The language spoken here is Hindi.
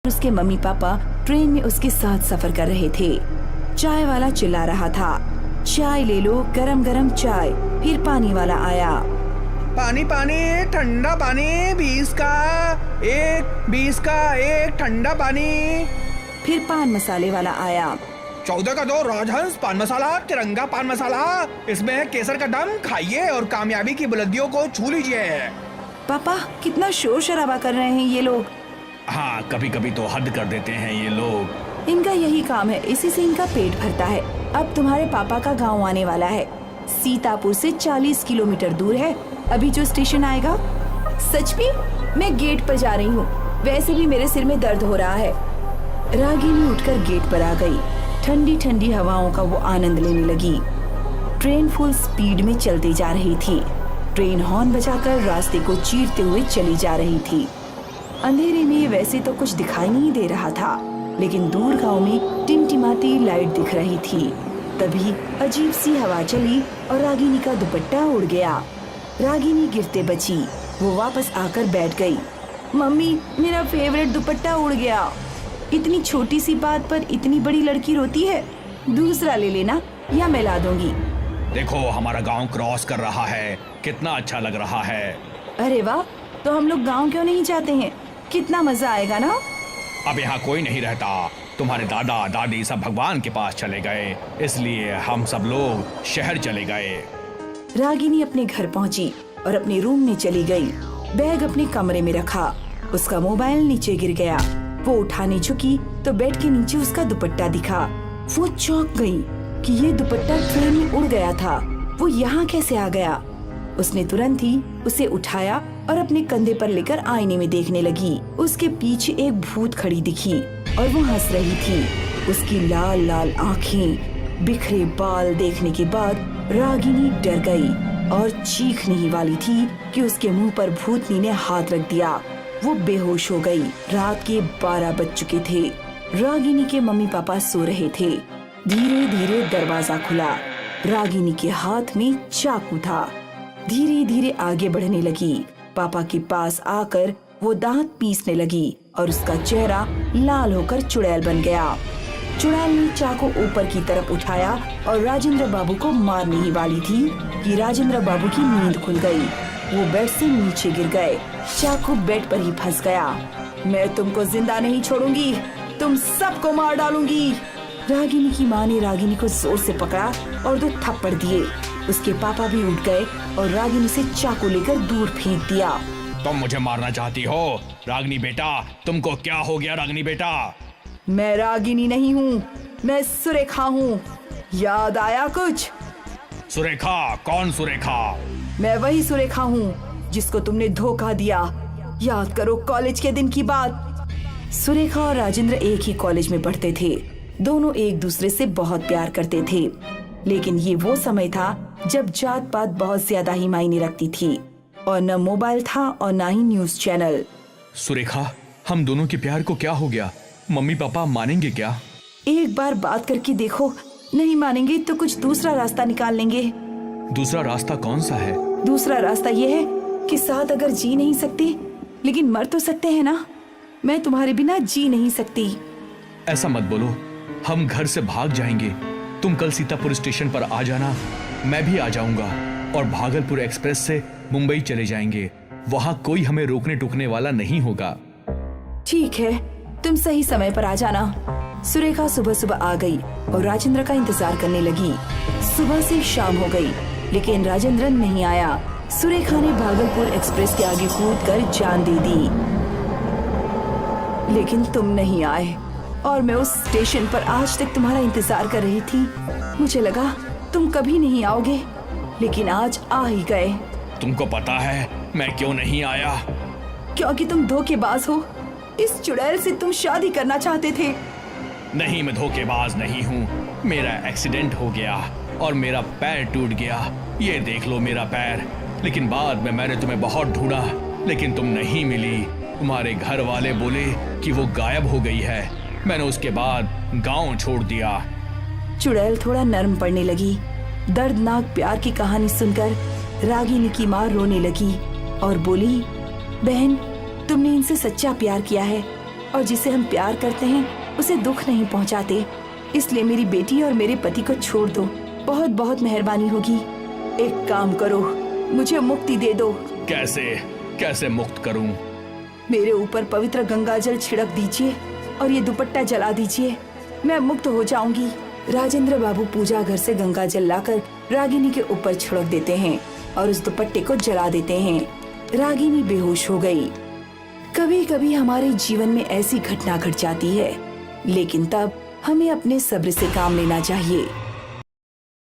उसके मम्मी पापा ट्रेन में उसके साथ सफर कर रहे थे। चाय वाला चिल्ला रहा था, चाय ले लो, गरम गरम चाय। फिर पानी वाला आया, पानी पानी, ठंडा पानी, 20 का एक ठंडा पानी। फिर पान मसाले वाला आया, 14 का 2 राजहंस पान मसाला, तिरंगा पान मसाला, इसमें है केसर का दम, खाइए और कामयाबी की बुलंदियों को छू लीजिए। पापा कितना शोर शराबा कर रहे हैं ये लोग। हाँ, कभी कभी तो हद कर देते हैं ये लोग। इनका यही काम है, इसी से इनका पेट भरता है। अब तुम्हारे पापा का गांव आने वाला है, सीतापुर से 40 किलोमीटर दूर है। अभी जो स्टेशन आएगा। सच में मैं गेट पर जा रही हूँ, वैसे भी मेरे सिर में दर्द हो रहा है। रागिनी उठकर गेट पर आ गई। ठंडी ठंडी हवाओं का वो आनंद लेने लगी। ट्रेन फुल स्पीड में चलती जा रही थी। ट्रेन हॉर्न बजाकर रास्ते को चीरते हुए चली जा रही थी। अंधेरे में वैसे तो कुछ दिखाई नहीं दे रहा था, लेकिन दूर गांव में टिमटिमाती लाइट दिख रही थी। तभी अजीब सी हवा चली और रागिनी का दुपट्टा उड़ गया। रागिनी गिरते बची। वो वापस आकर बैठ गई। मम्मी, मेरा फेवरेट दुपट्टा उड़ गया। इतनी छोटी सी बात पर इतनी बड़ी लड़की रोती है। दूसरा ले लेना या मैं ला दूंगी। देखो, हमारा गांव क्रॉस कर रहा है, कितना अच्छा लग रहा है। अरे वाह, तो हम लोग गांव क्यों नहीं जाते हैं? कितना मजा आएगा ना। अब यहाँ कोई नहीं रहता, तुम्हारे दादा दादी सब भगवान के पास चले गए, इसलिए हम सब लोग शहर चले गए। रागिनी अपने घर पहुंची और अपने रूम में चली गई। बैग अपने कमरे में रखा। उसका मोबाइल नीचे गिर गया। वो उठाने झुकी तो बेड के नीचे उसका दुपट्टा दिखा। वो चौंक गई कि ये दुपट्टा ट्रेन में उड़ गया था। वो यहाँ कैसे आ गया? उसने तुरंत ही उसे उठाया और अपने कंधे पर लेकर आईने में देखने लगी। उसके पीछे एक भूत खड़ी दिखी और वो हंस रही थी। उसकी लाल लाल आँखें, बिखरे बाल देखने के बाद रागिनी डर गई और चीखने ही वाली थी कि उसके मुंह पर भूतनी ने हाथ रख दिया। वो बेहोश हो गई। रात के 12 बज चुके थे। रागिनी के मम्मी पापा सो रहे थे। धीरे धीरे दरवाजा खुला। रागिनी के हाथ में चाकू था। धीरे धीरे आगे बढ़ने लगी। पापा के पास आकर वो दांत पीसने लगी और उसका चेहरा लाल होकर चुड़ैल बन गया। चुड़ैल ने चाकू ऊपर की तरफ उठाया और राजेंद्र बाबू को मारने ही वाली थी कि राजेंद्र बाबू की नींद खुल गई। वो बेड से नीचे गिर गए। चाकू बेड पर ही फंस गया। मैं तुमको जिंदा नहीं छोड़ूंगी, तुम सबको मार डालूंगी। रागिनी की माँ ने रागिनी को जोर से पकड़ा और 2 थप्पड़ दिए। उसके पापा भी उठ गए और रागिनी से चाकू लेकर दूर फेंक दिया। तुम मुझे मारना चाहती हो? रागिनी बेटा, तुमको क्या हो गया? रागिनी बेटा, मैं रागिनी नहीं हूँ, मैं सुरेखा हूँ। याद आया कुछ? सुरेखा? कौन सुरेखा? मैं वही सुरेखा हूँ जिसको तुमने धोखा दिया। याद करो कॉलेज के दिन की बात। सुरेखा और राजेंद्र एक ही कॉलेज में पढ़ते थे। दोनों एक दूसरे से बहुत प्यार करते थे, लेकिन ये वो समय था जब जात पात बहुत ज्यादा ही मायने रखती थी और न मोबाइल था और न ही न्यूज चैनल। सुरेखा, हम दोनों के प्यार को क्या हो गया? मम्मी पापा मानेंगे क्या? एक बार बात करके देखो, नहीं मानेंगे तो कुछ दूसरा रास्ता निकाल लेंगे। दूसरा रास्ता कौन सा है? दूसरा रास्ता ये है कि साथ अगर जी नहीं सकते लेकिन मर तो सकते हैं ना। मैं तुम्हारे बिना जी नहीं सकती। ऐसा मत बोलो, हम घर से भाग जाएंगे। तुम कल सीतापुर स्टेशन पर आ जाना, मैं भी आ जाऊंगा और भागलपुर एक्सप्रेस से मुंबई चले जाएंगे। वहाँ कोई हमें रोकने टोकने वाला नहीं होगा। ठीक है, तुम सही समय पर आ जाना। सुरेखा सुबह सुबह आ गई और राजेंद्र का इंतजार करने लगी। सुबह से शाम हो गई, लेकिन राजेंद्र नहीं आया। सुरेखा ने भागलपुर एक्सप्रेस के आगे कूदकर जान दे दी, लेकिन तुम नहीं आए और मैं उस स्टेशन पर आज तक तुम्हारा इंतजार कर रही थी। मुझे लगा तुम कभी नहीं आओगे, लेकिन आज आ ही गए। तुमको पता है मैं क्यों नहीं आया? क्योंकि तुम धोखेबाज हो। इस चुड़ैल से तुम शादी करना चाहते थे। नहीं, मैं धोखेबाज नहीं हूँ। मेरा एक्सीडेंट हो गया और मेरा पैर टूट गया। ये देख लो मेरा पैर। लेकिन बाद में मैंने तुम्हें बहुत ढूंढा, लेकिन तुम नहीं मिली। तुम्हारे घर वाले बोले कि वो गायब हो गई है। मैंने उसके बाद गांव छोड़ दिया। चुड़ैल थोड़ा नर्म पड़ने लगी। दर्दनाक प्यार की कहानी सुनकर रागिनी की माँ रोने लगी और बोली, बहन, तुमने इनसे सच्चा प्यार किया है, और जिसे हम प्यार करते हैं उसे दुख नहीं पहुंचाते। इसलिए मेरी बेटी और मेरे पति को छोड़ दो, बहुत बहुत मेहरबानी होगी। एक काम करो, मुझे मुक्ति दे दो। कैसे कैसे मुक्त करूं? मेरे ऊपर पवित्र गंगाजल छिड़क दीजिए और ये दुपट्टा जला दीजिए, मैं मुक्त हो जाऊंगी। राजेंद्र बाबू पूजा घर से गंगाजल लाकर रागिनी के ऊपर छिड़क देते हैं और उस दुपट्टे को जला देते हैं। रागिनी बेहोश हो गई। कभी कभी हमारे जीवन में ऐसी घटना घट जाती है, लेकिन तब हमें अपने सब्र से काम लेना चाहिए।